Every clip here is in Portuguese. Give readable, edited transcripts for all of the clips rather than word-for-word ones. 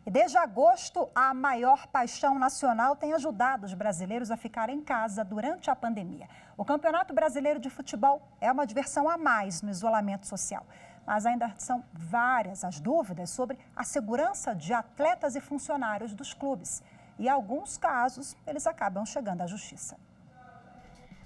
E desde agosto, a maior paixão nacional tem ajudado os brasileiros a ficar em casa durante a pandemia. O Campeonato Brasileiro de Futebol é uma diversão a mais no isolamento social. Mas ainda são várias as dúvidas sobre a segurança de atletas e funcionários dos clubes. E em alguns casos, eles acabam chegando à justiça.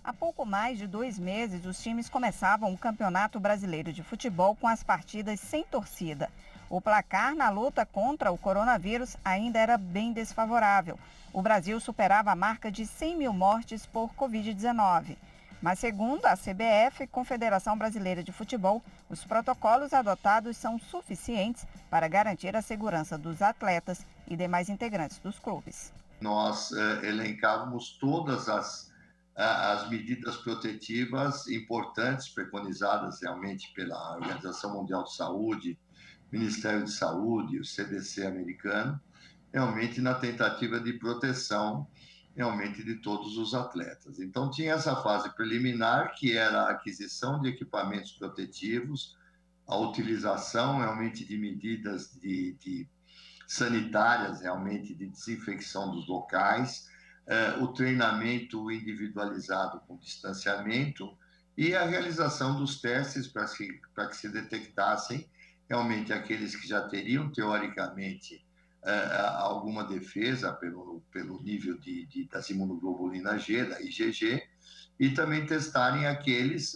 Há pouco mais de 2 meses, os times começavam o Campeonato Brasileiro de Futebol com as partidas sem torcida. O placar na luta contra o coronavírus ainda era bem desfavorável. O Brasil superava a marca de 100 mil mortes por Covid-19. Mas, segundo a CBF, Confederação Brasileira de Futebol, os protocolos adotados são suficientes para garantir a segurança dos atletas e demais integrantes dos clubes. Nós elencávamos todas as medidas protetivas importantes preconizadas realmente pela Organização Mundial de Saúde, Ministério de Saúde, o CDC americano, realmente na tentativa de proteção realmente de todos os atletas. Então tinha essa fase preliminar, que era a aquisição de equipamentos protetivos, a utilização realmente de medidas de sanitárias, realmente de desinfecção dos locais, o treinamento individualizado com distanciamento e a realização dos testes para que se detectassem realmente aqueles que já teriam, teoricamente, alguma defesa pelo nível das imunoglobulinas G, da IgG, e também testarem aqueles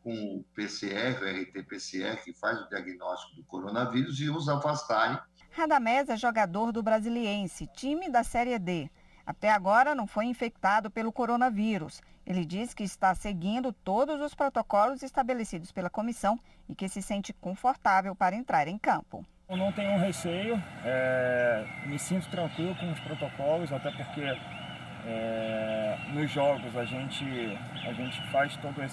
com o PCR, o RT-PCR, que faz o diagnóstico do coronavírus, e os afastarem. Radamés é jogador do Brasiliense, time da Série D. Até agora não foi infectado pelo coronavírus. Ele diz que está seguindo todos os protocolos estabelecidos pela comissão e que se sente confortável para entrar em campo. Eu não tenho receio, me sinto tranquilo com os protocolos, até porque nos jogos a gente faz toda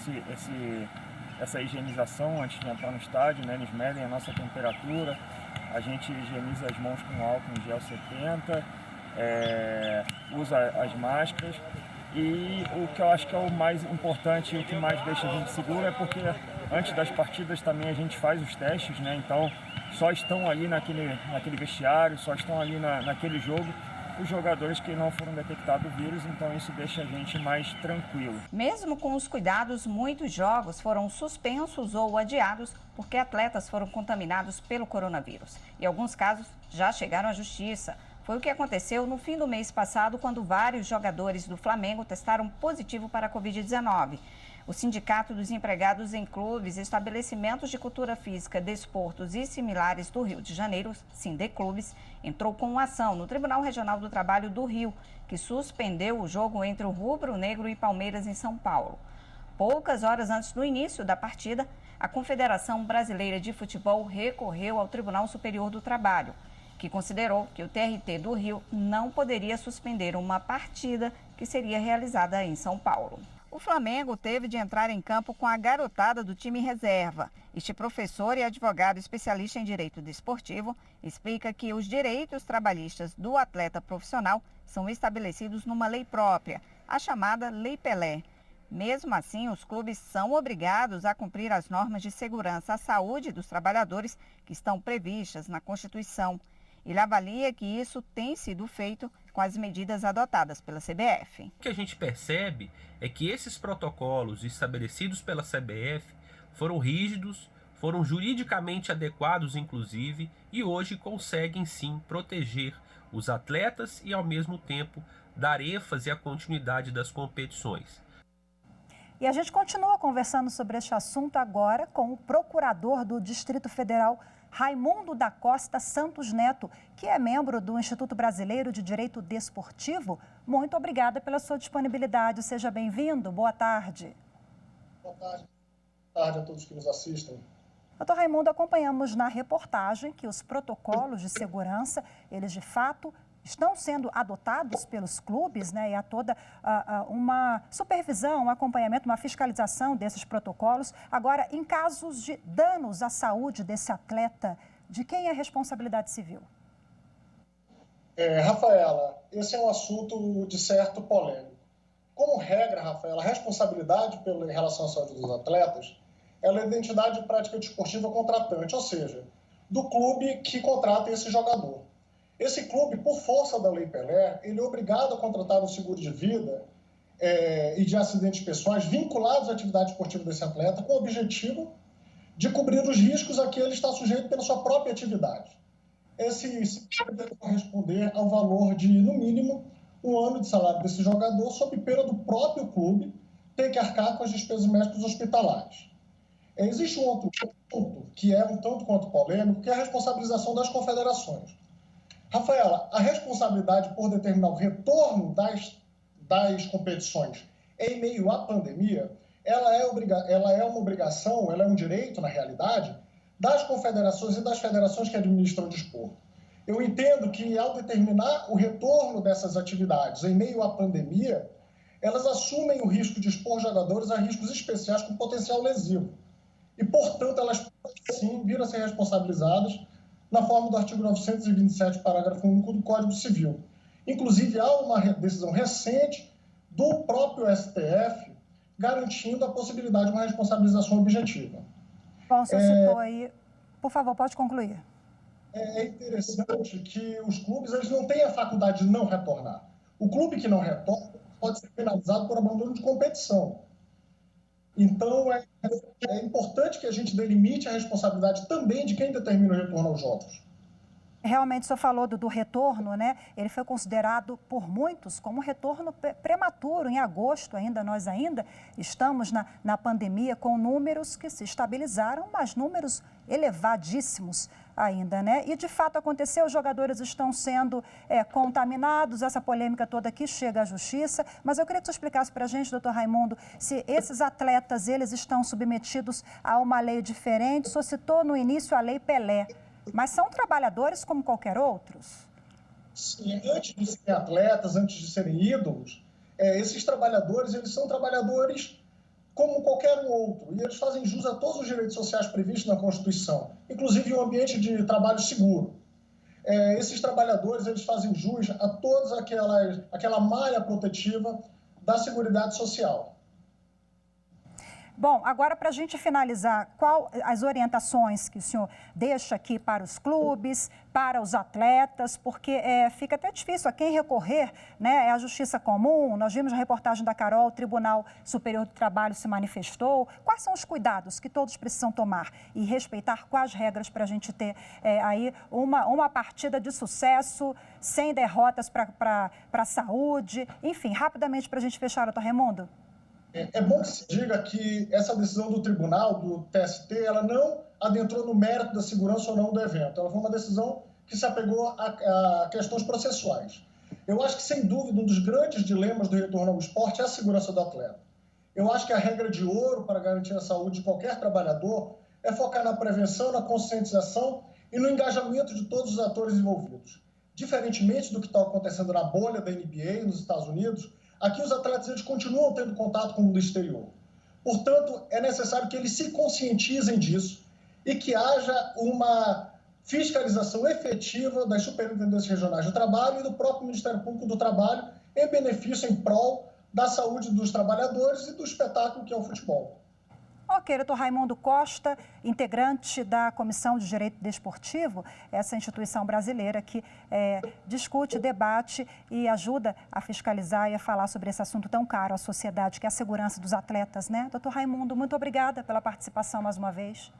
essa higienização antes de entrar no estádio, né? Eles medem a nossa temperatura, a gente higieniza as mãos com álcool em gel 70, usa as máscaras. E o que eu acho que é o mais importante e o que mais deixa a gente seguro é porque antes das partidas também a gente faz os testes, né? Então só estão ali naquele vestiário, só estão ali naquele jogo os jogadores que não foram detectados o vírus, então isso deixa a gente mais tranquilo. Mesmo com os cuidados, muitos jogos foram suspensos ou adiados porque atletas foram contaminados pelo coronavírus. E alguns casos já chegaram à justiça. Foi o que aconteceu no fim do mês passado, quando vários jogadores do Flamengo testaram positivo para a Covid-19. O Sindicato dos Empregados em Clubes, Estabelecimentos de Cultura Física, Desportos e Similares do Rio de Janeiro, Sindeclubes, entrou com uma ação no Tribunal Regional do Trabalho do Rio, que suspendeu o jogo entre o Rubro Negro e Palmeiras em São Paulo. Poucas horas antes do início da partida, a Confederação Brasileira de Futebol recorreu ao Tribunal Superior do Trabalho, que considerou que o TRT do Rio não poderia suspender uma partida que seria realizada em São Paulo. O Flamengo teve de entrar em campo com a garotada do time reserva. Este professor e advogado especialista em direito desportivo explica que os direitos trabalhistas do atleta profissional são estabelecidos numa lei própria, a chamada Lei Pelé. Mesmo assim, os clubes são obrigados a cumprir as normas de segurança à saúde dos trabalhadores que estão previstas na Constituição. Ele avalia que isso tem sido feito com as medidas adotadas pela CBF. O que a gente percebe é que esses protocolos estabelecidos pela CBF foram rígidos, foram juridicamente adequados, inclusive, e hoje conseguem sim proteger os atletas e, ao mesmo tempo, dar ênfase à continuidade das competições. E a gente continua conversando sobre este assunto agora com o procurador do Distrito Federal, Raimundo da Costa Santos Neto, que é membro do Instituto Brasileiro de Direito Desportivo. Muito obrigada pela sua disponibilidade. Seja bem-vindo. Boa tarde. Boa tarde. Boa tarde a todos que nos assistem. Doutor Raimundo, acompanhamos na reportagem que os protocolos de segurança, eles de fato estão sendo adotados pelos clubes, né? E há toda uma supervisão, um acompanhamento, uma fiscalização desses protocolos. Agora, em casos de danos à saúde desse atleta, de quem é a responsabilidade civil? Rafaela, esse é um assunto de certo polêmico. Como regra, Rafaela, a responsabilidade em relação à saúde dos atletas ela é a identidade de prática desportiva contratante, ou seja, do clube que contrata esse jogador. Esse clube, por força da Lei Pelé, ele é obrigado a contratar um seguro de vida e de acidentes pessoais vinculados à atividade esportiva desse atleta, com o objetivo de cobrir os riscos a que ele está sujeito pela sua própria atividade. Esse seguro deve corresponder ao valor de, no mínimo, 1 ano de salário desse jogador, sob pena do próprio clube ter que arcar com as despesas médicas hospitalares. Existe um outro ponto que é um tanto quanto polêmico, que é a responsabilização das confederações. Rafaela, a responsabilidade por determinar o retorno das competições em meio à pandemia, ela é uma obrigação, ela é um direito, na realidade, das confederações e das federações que administram o desporto. Eu entendo que, ao determinar o retorno dessas atividades em meio à pandemia, elas assumem o risco de expor jogadores a riscos especiais com potencial lesivo. E, portanto, elas podem, sim, vir a ser responsabilizadas na forma do artigo 927, parágrafo único do Código Civil. Inclusive, há uma decisão recente do próprio STF garantindo a possibilidade de uma responsabilização objetiva. Bom, você citou aí. Por favor, pode concluir. É interessante que os clubes eles não têm a faculdade de não retornar. O clube que não retorna pode ser penalizado por abandono de competição. Então, é importante que a gente delimite a responsabilidade também de quem determina o retorno aos jogos. Realmente, o senhor falou do retorno, né? Ele foi considerado por muitos como um retorno prematuro. Em agosto nós ainda estamos na pandemia com números que se estabilizaram, mas números elevadíssimos ainda, né? E de fato aconteceu, os jogadores estão sendo contaminados, essa polêmica toda aqui chega à justiça, mas eu queria que você explicasse para a gente, doutor Raimundo, se esses atletas, eles estão submetidos a uma lei diferente. O senhor citou no início a Lei Pelé, mas são trabalhadores como qualquer outros? Sim, antes de serem atletas, antes de serem ídolos, esses trabalhadores, eles são trabalhadores como qualquer um outro, e eles fazem jus a todos os direitos sociais previstos na Constituição, inclusive um ambiente de trabalho seguro. Esses trabalhadores, eles fazem jus a toda aquela malha protetiva da Seguridade Social. Bom, agora para a gente finalizar, qual as orientações que o senhor deixa aqui para os clubes, para os atletas, porque fica até difícil a quem recorrer, né? É a justiça comum, nós vimos na reportagem da Carol, o Tribunal Superior do Trabalho se manifestou. Quais são os cuidados que todos precisam tomar e respeitar quais regras para a gente ter aí uma partida de sucesso, sem derrotas para a saúde, enfim, rapidamente para a gente fechar, doutor Raimundo. É bom que se diga que essa decisão do tribunal, do TST, ela não adentrou no mérito da segurança ou não do evento. Ela foi uma decisão que se apegou a questões processuais. Eu acho que, sem dúvida, um dos grandes dilemas do retorno ao esporte é a segurança do atleta. Eu acho que a regra de ouro para garantir a saúde de qualquer trabalhador é focar na prevenção, na conscientização e no engajamento de todos os atores envolvidos. Diferentemente do que está acontecendo na bolha da NBA nos Estados Unidos, aqui os atletas eles continuam tendo contato com o mundo exterior. Portanto, é necessário que eles se conscientizem disso e que haja uma fiscalização efetiva das superintendências regionais do trabalho e do próprio Ministério Público do Trabalho em benefício, em prol da saúde dos trabalhadores e do espetáculo que é o futebol. Ok, doutor Raimundo Costa, integrante da Comissão de Direito Desportivo, essa instituição brasileira que discute, debate e ajuda a fiscalizar e a falar sobre esse assunto tão caro à sociedade, que é a segurança dos atletas, né? Doutor Raimundo, muito obrigada pela participação mais uma vez.